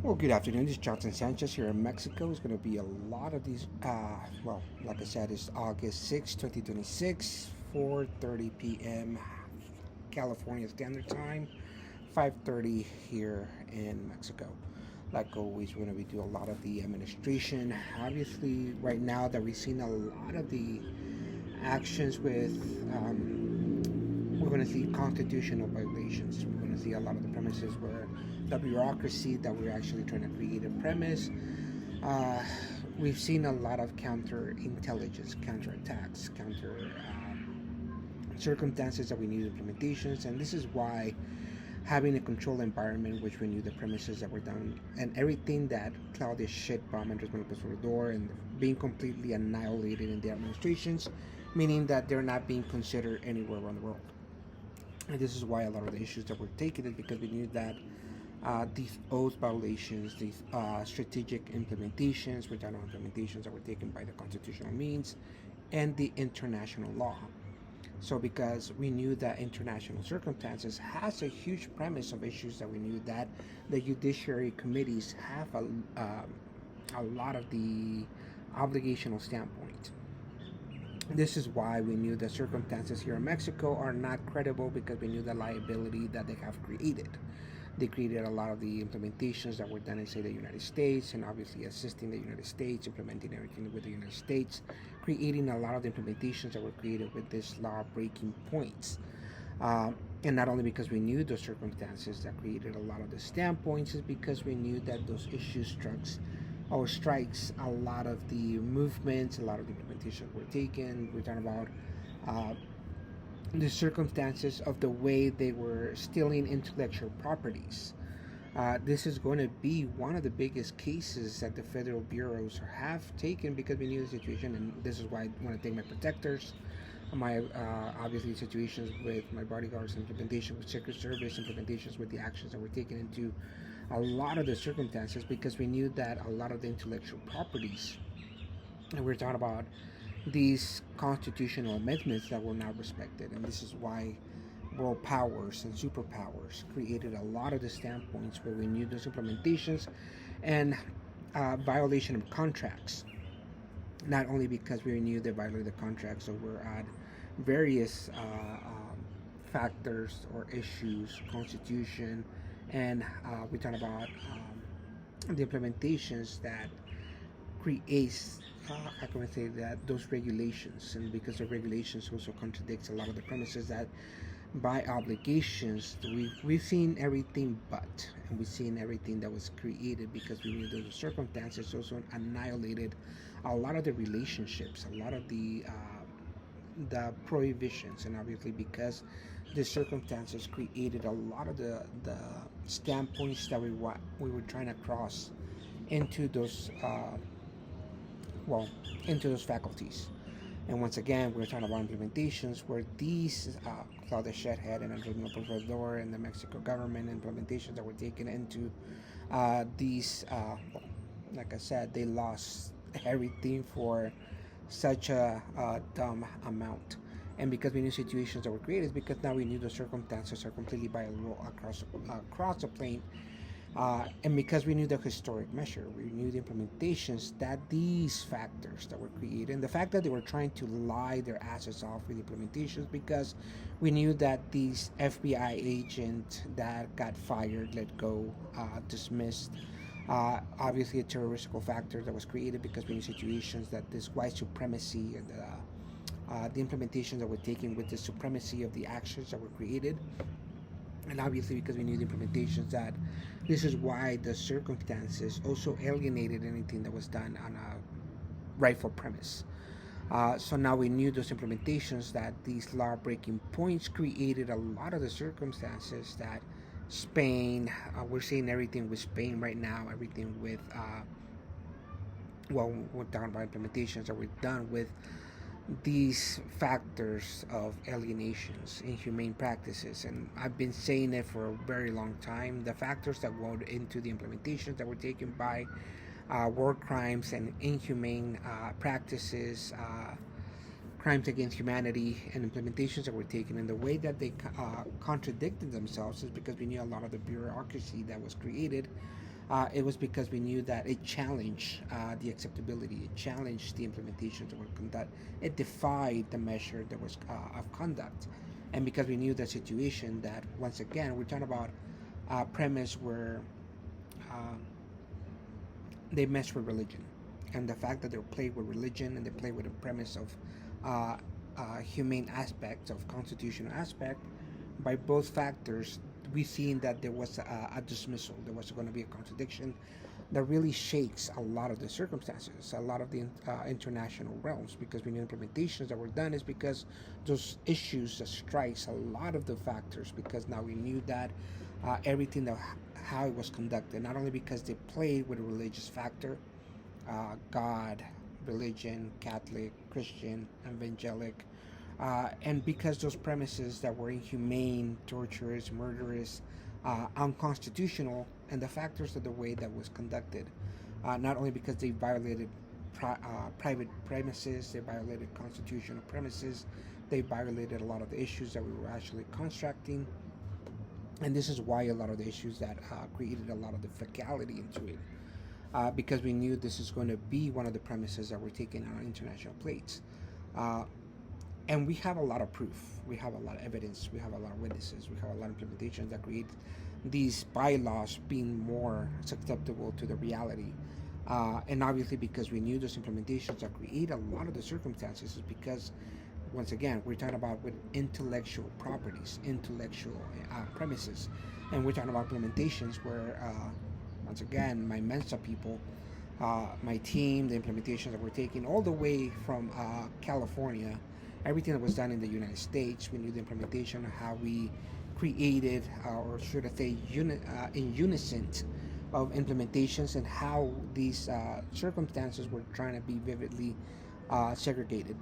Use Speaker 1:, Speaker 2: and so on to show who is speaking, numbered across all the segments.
Speaker 1: Well, good afternoon. This is Johnson Sanchez here in Mexico. It's going to be a lot of these. Like I said, it's August 6th, 2026, 4:30 p.m. California Standard Time, 5:30 here in Mexico. Like always, we're going to be doing a lot of the administration. Obviously, right now that we've seen a lot of the actions with we're going to see constitutional violations. We're going to see a lot of the premises where the bureaucracy that we're actually trying to create a premise. Uh, we've seen a lot of counterintelligence, counterattacks, counter circumstances that we need implementations, and this is why having a controlled environment, which we knew the premises that were done, and everything that Claudia Sheinbaum and Andrés Manuel López and being completely annihilated in the administrations, meaning that they're not being considered anywhere around the world. And this is why a lot of the issues that were taken is because we knew that these oath violations, these strategic implementations, regional implementations that were taken by the constitutional means and the international law. So because we knew that international circumstances has a huge premise of issues that we knew that the judiciary committees have a lot of the obligational standpoint. This is why we knew the circumstances here in Mexico are not credible because we knew the liability that they have created. They created a lot of the implementations that were done in, say, the United States, and obviously assisting the United States, implementing everything with the United States, creating a lot of the implementations that were created with these law-breaking points. And not only because we knew those circumstances that created a lot of the standpoints, is because we knew that those issues strikes a lot of the movements, a lot of the implementations were taken. We're talking about uh, the circumstances of the way they were stealing intellectual properties. This is going to be one of the biggest cases that the federal bureaus have taken because we knew the situation, and this is why I want to thank my protectors, my obviously situations with my bodyguards, implementation with Secret Service, implementations with the actions that were taken into a lot of the circumstances because we knew that a lot of the intellectual properties, and we're talking about these constitutional amendments that were not respected, and this is why world powers and superpowers created a lot of the standpoints where we knew those implementations and violation of contracts. Not only because we knew they violated the contracts over at various factors or issues, constitution, and we talk about the implementations that creates how can I say that those regulations, and because the regulations also contradicts a lot of the premises that by obligations we've seen everything and we've seen everything that was created because we knew those circumstances also annihilated a lot of the relationships, a lot of the prohibitions, and obviously because the circumstances created a lot of the standpoints that we were trying to cross into those well into those faculties. And once again, we're talking about implementations where these Claudia Sheinbaum and Andrés Manuel and the Mexico government implementations that were taken into these, like I said, they lost everything for such a dumb amount. And because we knew situations that were created, because now we knew the circumstances are completely viable across the plane, and because we knew the historic measure, we knew the implementations that these factors that were created, and the fact that they were trying to lie their asses off with implementations, because we knew that these FBI agent that got fired, let go, dismissed, obviously a terroristical factor that was created because we knew situations that this white supremacy and the implementations that were taken with the supremacy of the actions that were created, and obviously because we knew the implementations that this is why the circumstances also alienated anything that was done on a rightful premise. So now we knew those implementations that these law-breaking points created a lot of the circumstances that Spain, we're seeing everything with Spain right now, everything with, we're talking about implementations that were done with these factors of alienations, inhumane practices, and I've been saying it for a very long time. The factors that go into the implementations that were taken by war crimes and inhumane practices, crimes against humanity, and implementations that were taken, and the way that they contradicted themselves is because we knew a lot of the bureaucracy that was created It was because we knew that it challenged the acceptability, it challenged the implementations that were conduct, it defied the measure that was of conduct, and because we knew the situation that once again we're talking about premise where uh, they mess with religion, and the fact that they play with religion and they play with the premise of uh, humane aspects of constitutional aspect by both factors, we seen that there was a dismissal, there was going to be a contradiction that really shakes a lot of the circumstances, a lot of the international realms, because we knew implementations that were done is because those issues that strikes a lot of the factors, because now we knew that everything that how it was conducted, not only because they played with a religious factor, God, religion, Catholic, Christian, evangelic, and because those premises that were inhumane, torturous, murderous, unconstitutional, and the factors of the way that was conducted, not only because they violated private premises, they violated constitutional premises, they violated a lot of the issues that we were actually constructing, and this is why a lot of the issues that created a lot of the fecality into it, because we knew this is going to be one of the premises that we're taking on international plates. Uh, and we have a lot of proof, we have a lot of evidence, we have a lot of witnesses, we have a lot of implementations that create these bylaws being more susceptible to the reality. And obviously, because we knew those implementations that create a lot of the circumstances, is because once again we're talking about with intellectual properties, intellectual premises, and we're talking about implementations where once again my Mensa people, my team, the implementations that we're taking all the way from California, everything that was done in the United States, we knew the implementation of how we created, or should I say, in unison of implementations, and how these circumstances were trying to be vividly segregated.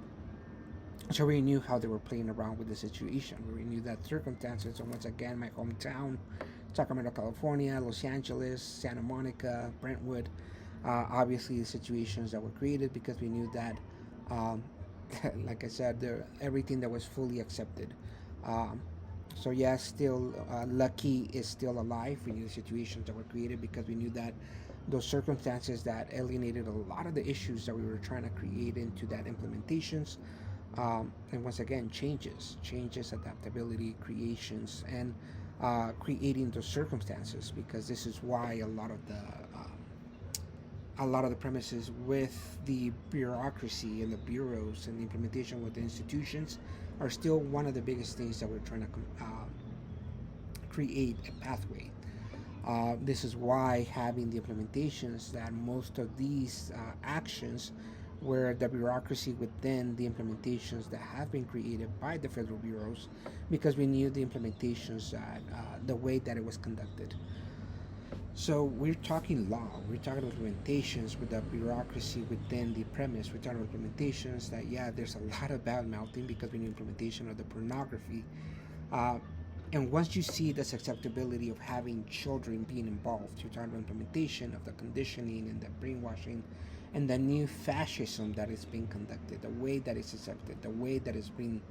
Speaker 1: So we knew how they were playing around with the situation. We knew that circumstances, and once again, my hometown, Sacramento, California, Los Angeles, Santa Monica, Brentwood, obviously the situations that were created because we knew that, um, like I said, everything that was fully accepted. Um, so yeah, still Lucky is still alive. We knew the situations that were created because we knew that those circumstances that alienated a lot of the issues that we were trying to create into that implementations. And once again, changes, adaptability, creations, and creating those circumstances, because this is why a lot of the premises with the bureaucracy and the bureaus and the implementation with the institutions are still one of the biggest things that we're trying to create a pathway. This is why having the implementations that most of these actions where the bureaucracy within the implementations that have been created by the federal bureaus, because we knew the implementations that the way that it was conducted. So we're talking law, we're talking implementations with the bureaucracy within the premise, we're talking implementations that, yeah, there's a lot of bad mouthing because we need implementation of the pornography. Uh, and once you see this acceptability of having children being involved, you're talking about implementation of the conditioning and the brainwashing and the new fascism that is being conducted, the way that it's accepted, the way that it's being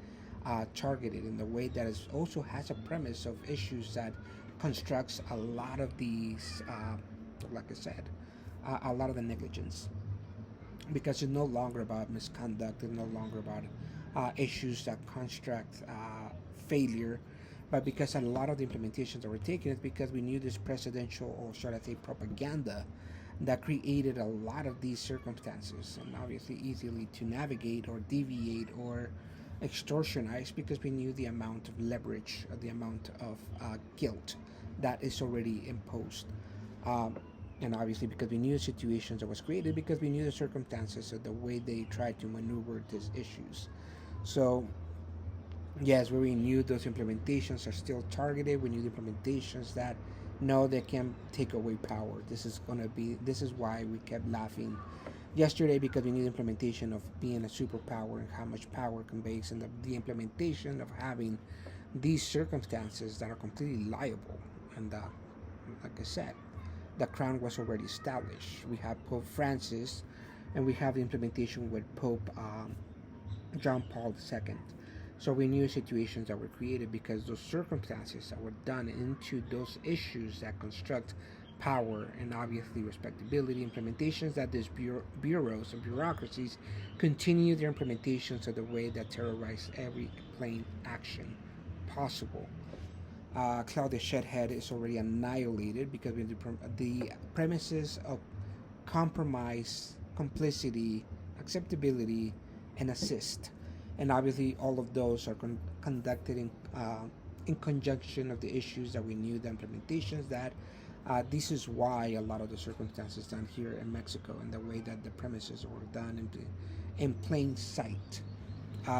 Speaker 1: targeted, and the way that it also has a premise of issues that constructs a lot of these, like I said, a lot of the negligence, because it's no longer about misconduct, it's no longer about issues that construct failure, but because a lot of the implementations that were taken is because we knew this presidential, or should I say propaganda, that created a lot of these circumstances, and obviously easily to navigate or deviate or extortionize, because we knew the amount of leverage, the amount of guilt that is already imposed. Um, and obviously because we knew the situations that was created, because we knew the circumstances of the way they tried to maneuver these issues. So yes, we knew those implementations are still targeted. We knew the implementations that no, they can take away power. This is why we kept laughing yesterday, because we knew the implementation of being a superpower and how much power conveys, and the implementation of having these circumstances that are completely liable. And like I said, the crown was already established. We have Pope Francis, and we have the implementation with Pope John Paul II. So we knew situations that were created because those circumstances that were done into those issues that construct power, and obviously respectability. Implementations that these bureaus and bureaucracies continue their implementations of the way that terrorize every plain action possible. Claudia Shedhead is already annihilated because the premises of compromise, complicity, acceptability, and assist. And obviously, all of those are conducted in conjunction of the issues that we knew, the implementations that this is why a lot of the circumstances done here in Mexico and the way that the premises were done in plain sight.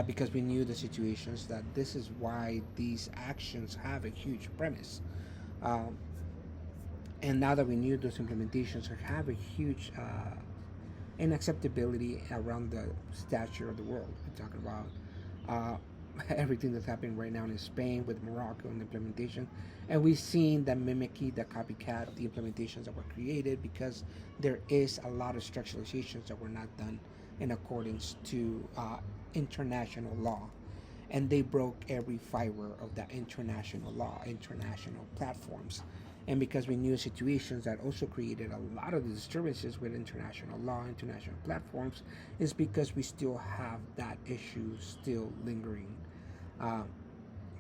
Speaker 1: Because we knew the situations that this is why these actions have a huge premise. Um, and now that we knew those implementations have a huge inacceptability around the stature of the world. We're talking about everything that's happening right now in Spain with Morocco and the implementation. And we've seen the mimicky, the copycat, the implementations that were created because there is a lot of structuralizations that were not done in accordance to international law. And they broke every fiber of that international law, international platforms. And because we knew situations that also created a lot of the disturbances with international law, international platforms, is because we still have that issue still lingering. Uh,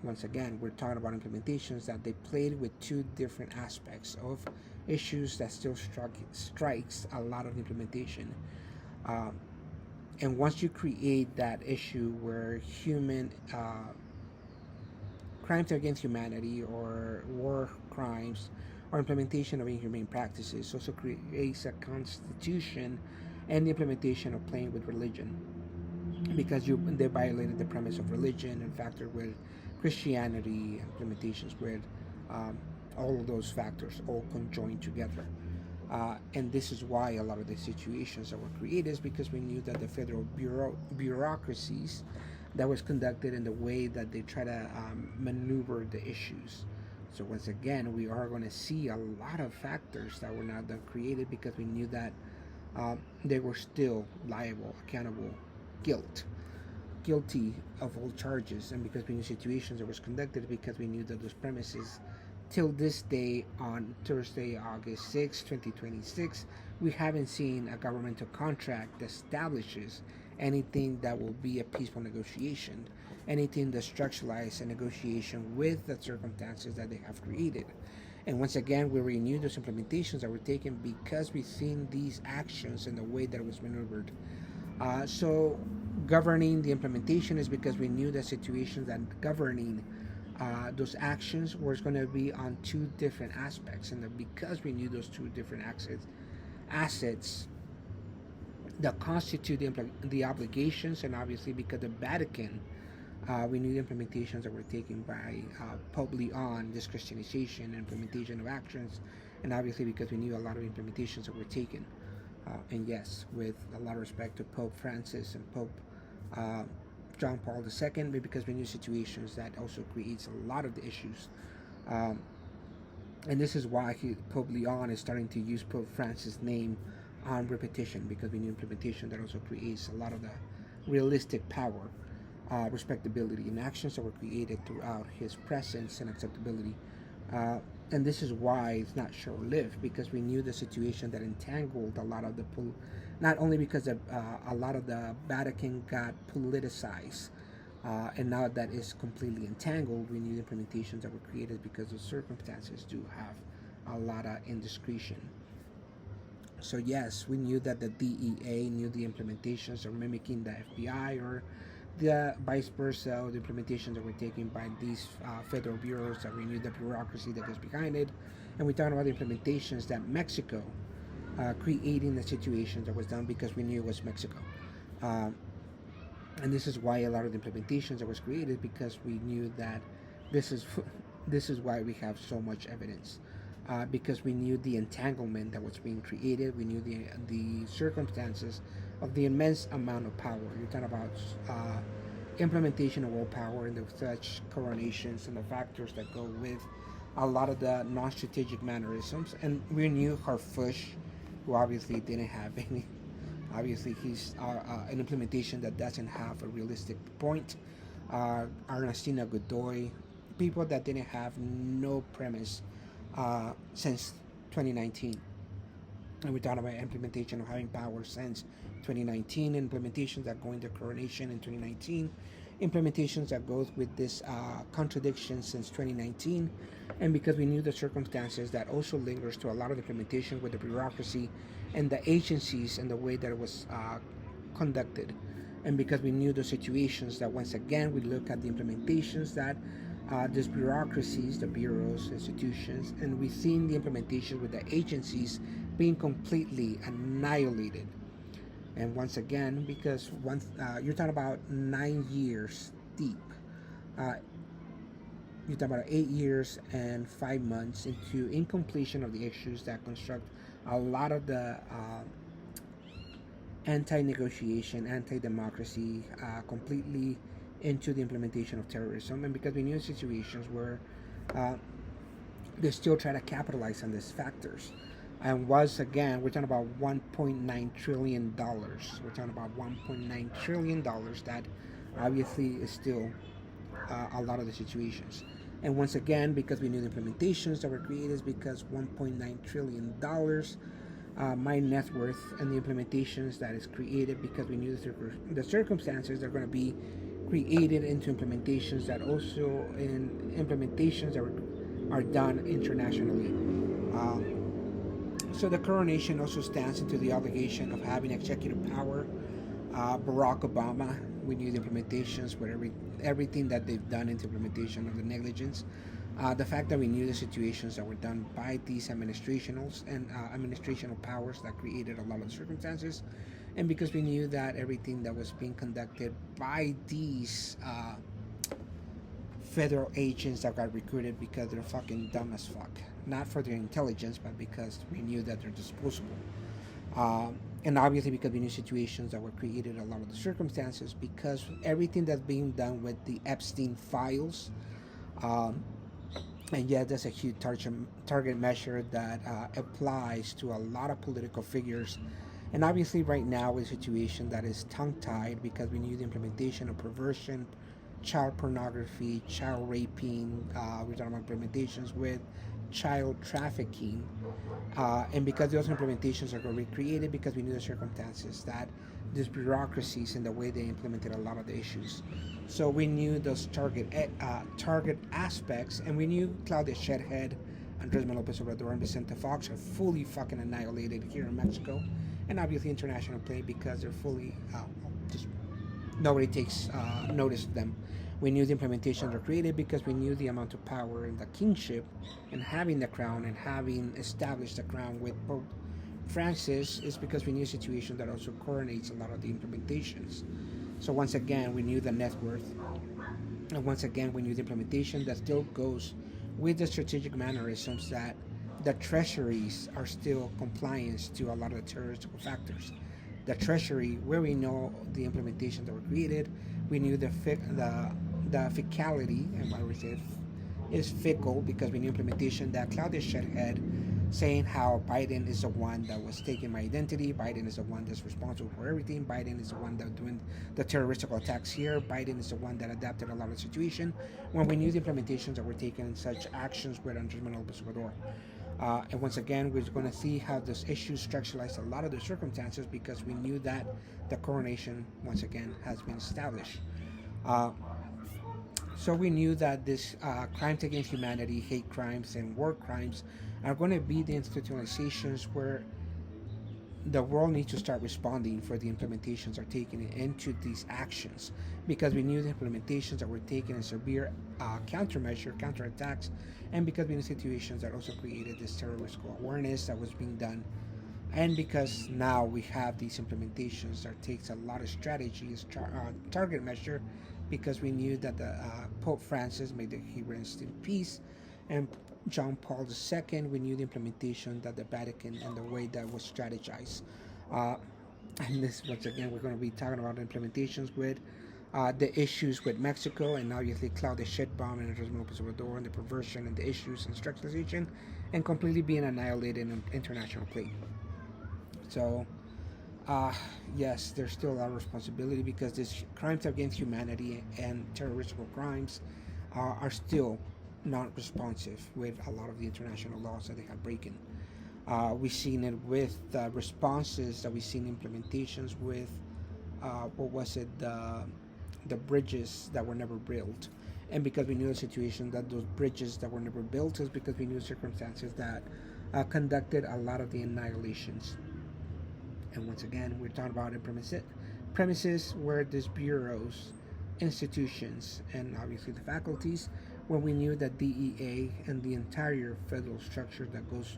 Speaker 1: Once again, we're talking about implementations that they played with two different aspects of issues that still strikes a lot of implementation. Um, and once you create that issue where human crimes against humanity or war crimes or implementation of inhumane practices also creates a constitution and the implementation of playing with religion because they violated the premise of religion and factored with Christianity implementations with um, all of those factors all conjoined together. And this is why a lot of the situations that were created is because we knew that the federal bureaucracies that was conducted in the way that they try to maneuver the issues. So once again, we are going to see a lot of factors that were not done created because we knew that they were still liable, accountable, guilty of all charges, and because we knew situations that was conducted because we knew that those premises till this day on Thursday, August 6, 2026, we haven't seen a governmental contract that establishes anything that will be a peaceful negotiation, anything that structuralizes a negotiation with the circumstances that they have created. And once again, we renew those implementations that were taken because we've seen these actions and the way that it was maneuvered. So governing the implementation is because we knew the situations that governing those actions was going to be on two different aspects, and that because we knew those two different assets that constitute the obligations, and obviously because the Vatican, we knew the implementations that were taken by Pope Leon, this Christianization and implementation of actions, and obviously because we knew a lot of implementations that were taken. And yes, with a lot of respect to Pope Francis and Pope uh, John Paul II, because we knew situations that also creates a lot of the issues. Um, and this is why Pope Leon is starting to use Pope Francis' name on repetition, because we knew implementation that also creates a lot of the realistic power, respectability, and actions that were created throughout his presence and acceptability. Uh, and this is why it's not short-lived, because we knew the situation that entangled a lot of the not only because a lot of the Vatican got politicized, and now that is completely entangled, we knew the implementations that were created because the circumstances do have a lot of indiscretion. So yes, we knew that the DEA knew the implementations of mimicking the FBI or the vice versa, or the implementations that were taken by these federal bureaus that we knew the bureaucracy that goes behind it. And we talked about the implementations that Mexico creating the situation that was done because we knew it was Mexico. Um, and this is why a lot of the implementations that was created because we knew that this is this is why we have so much evidence because we knew the entanglement that was being created. We knew the circumstances of the immense amount of power. You're talking about implementation of world power and the such coronations and the factors that go with a lot of the non-strategic mannerisms. And we knew Harfush, who obviously didn't have any. Obviously, he's an implementation that doesn't have a realistic point. Ernestina Godoy, people that didn't have no premise since 2019. And we talked about implementation of having power since 2019, implementations that go into coronation in 2019, implementations that goes with this contradiction since 2019, and because we knew the circumstances that also lingers to a lot of implementation with the bureaucracy and the agencies and the way that it was conducted, and because we knew the situations that once again we look at the implementations that these bureaucracies, the bureaus, institutions, and we've seen the implementation with the agencies being completely annihilated. And once again, because once you're talking about 9 years deep, uh, you're talking about 8 years and 5 months into incompletion of the issues that construct a lot of the anti-negotiation, anti-democracy, completely into the implementation of terrorism, and because we knew situations where uh, they still try to capitalize on these factors. And once again, we're talking about $1.9 trillion. We're talking about $1.9 trillion that obviously is still a lot of the situations. And once again, because we knew the implementations that were created, is because $1.9 trillion, my net worth, and the implementations that is created because we knew the circumstances are going to be created into implementations that also in implementations that are done internationally. So the coronation also stands into the obligation of having executive power. Barack Obama, we knew the implementations with everything that they've done into implementation of the negligence. The fact that we knew the situations that were done by these administrationals and administrational powers that created a lot of circumstances, and because we knew that everything that was being conducted by these federal agents that got recruited because they're fucking dumb as fuck. Not for their intelligence, but because we knew that they're disposable. And obviously because we knew situations that were created, a lot of the circumstances, because everything that's being done with the Epstein files, um, and yet that's a huge target measure that applies to a lot of political figures. And obviously right now is a situation that is tongue-tied because we knew the implementation of perversion, child pornography, child raping, we're talking about implementations with child trafficking, and because those implementations are going to be created because we knew the circumstances that these bureaucracies and the way they implemented a lot of the issues. So we knew those target aspects, and we knew Claudia Shedhead, Andres Manuel Lopez Obrador, and Vicente Fox are fully fucking annihilated here in Mexico, and obviously international play because they're fully just nobody takes notice of them. We knew the implementations were created because we knew the amount of power and the kingship and having the crown and having established the crown with Pope Francis is because we knew a situation that also coronates a lot of the implementations. So once again, we knew the net worth, and once again, we knew the implementation that still goes with the strategic mannerisms that the treasuries are still compliance to a lot of the terroristical factors. The treasury, where we know the implementations that were created, we knew the ficality, and why we say is fickle because we knew implementation that Claudia Shedhead saying how Biden is the one that was taking my identity, Biden is the one that's responsible for everything, Biden is the one that doing the terrorist attacks here, Biden is the one that adapted a lot of the situation, when we knew the implementations that were taken in such actions with Andres Manuel Lopez Obrador. And once again, we're going to see how this issue structuralized a lot of the circumstances because we knew that the coronation, once again, has been established. Uh, so we knew that this crimes against humanity, hate crimes, and war crimes are going to be the institutionalizations where the world needs to start responding for the implementations are taken into these actions because we knew the implementations that were taken in severe countermeasure, counterattacks, and because we knew situations that also created this terrorist awareness that was being done, and because now we have these implementations that takes a lot of strategies, target measure, because we knew that the Pope Francis made the he rest in peace, and John Paul II, we knew the implementation that the Vatican and the way that was strategized. Uh, and this, once again, we're going to be talking about implementations with the issues with Mexico, and obviously Claudia Sheinbaum and Andres Manuel Lopez Obrador, and the perversion and the issues and structuralization, and completely being annihilated in international play. So, uh, yes, there's still a lot of responsibility because these crimes against humanity and terroristical crimes are still not responsive with a lot of the international laws that they have broken. We've seen it with responses that we've seen implementations with what was it, the bridges that were never built. And because we knew the situation that those bridges that were never built is because we knew circumstances that conducted a lot of the annihilations. And once again, we're talking about premises where these bureaus, institutions, and obviously the faculties, when we knew that DEA and the entire federal structure that goes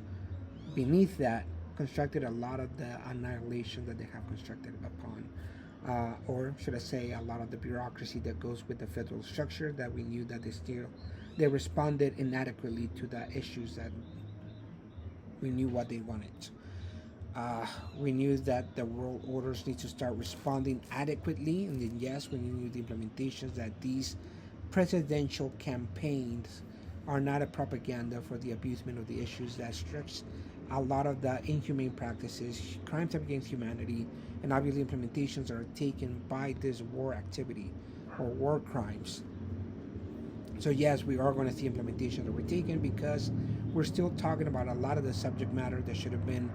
Speaker 1: beneath that constructed a lot of the annihilation that they have constructed upon. Or should I say, a lot of the bureaucracy that goes with the federal structure that we knew that they responded inadequately to the issues that we knew what they wanted. We knew that the world orders need to start responding adequately, and then yes, we knew the implementations that these presidential campaigns are not a propaganda for the abusement of the issues that stretch a lot of the inhumane practices, crimes against humanity, and obviously implementations are taken by this war activity or war crimes. So yes, we are going to see implementations that were taken because we're still talking about a lot of the subject matter that should have been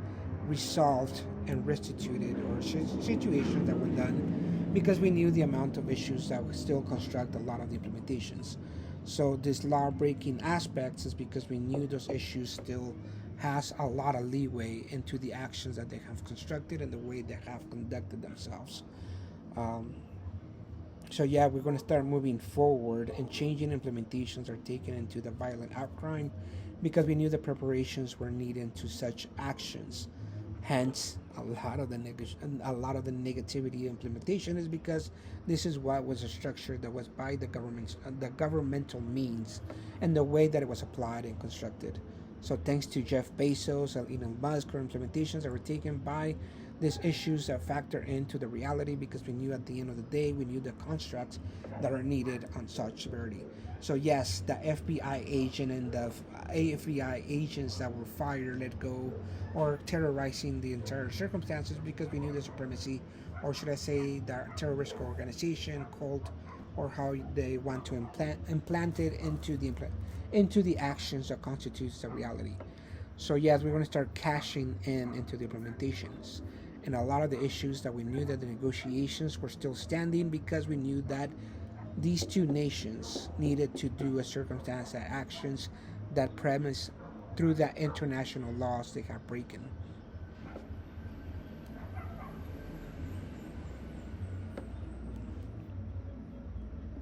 Speaker 1: resolved and restituted, or situations that were done because we knew the amount of issues that would still construct a lot of the implementations. So this law breaking aspects is because we knew those issues still has a lot of leeway into the actions that they have constructed and the way they have conducted themselves. Um, so yeah, we're going to start moving forward, and changing implementations are taken into the violent outcry because we knew the preparations were needed to such actions. Hence, a lot of the negativity implementation is because this is what was a structure that was by the governmental means, and the way that it was applied and constructed. So thanks to Jeff Bezos and Elon Musk, our implementations that were taken by these issues that factor into the reality because we knew at the end of the day, we knew the constructs that are needed on such severity. So yes, the FBI agent and the FBI agents that were fired, let go, or terrorizing the entire circumstances because we knew the supremacy, or should I say, the terrorist organization, cult, or how they want to implant it into the actions that constitutes the reality. So yes, we're going to start cashing in into the implementations. And a lot of the issues that we knew that the negotiations were still standing because we knew that these two nations needed to do a circumstance that actions that premise through the international laws they have broken.